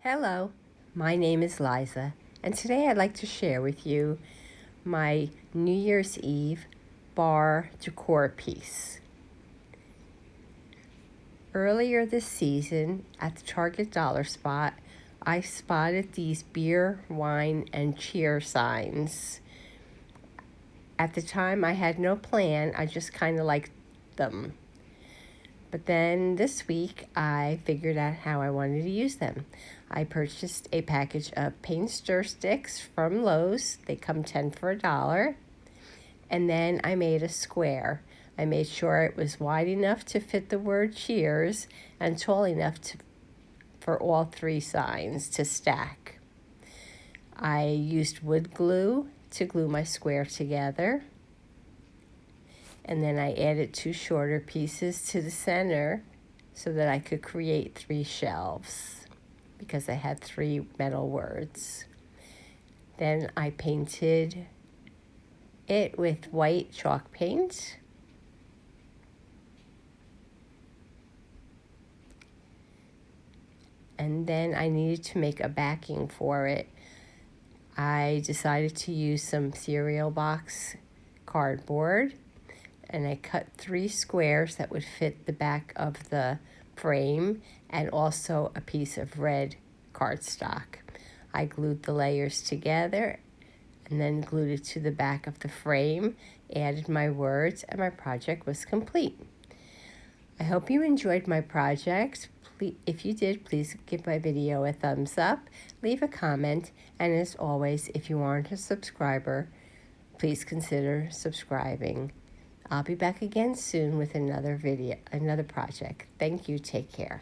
Hello, my name is Liza, and today I'd like to share with you my New Year's Eve bar decor piece. Earlier this season at the Target Dollar Spot, I spotted these beer, wine, and cheer signs. At the time, I had no plan, I just kind of liked them. But then this week, I figured out how I wanted to use them. I purchased a package of paint stir sticks from Lowe's. They come 10 for $1. And then I made a square. I made sure it was wide enough to fit the word cheers and tall enough for all three signs to stack. I used wood glue to glue my square together. And then I added 2 shorter pieces to the center so that I could create 3 shelves because I had 3 metal words. Then I painted it with white chalk paint. And then I needed to make a backing for it. I decided to use some cereal box cardboard, and I cut 3 squares that would fit the back of the frame and also a piece of red cardstock. I glued the layers together and then glued it to the back of the frame, added my words, and my project was complete. I hope you enjoyed my project. If you did, please give my video a thumbs up, leave a comment, and as always, if you aren't a subscriber, please consider subscribing. I'll be back again soon with another project. Thank you. Take care.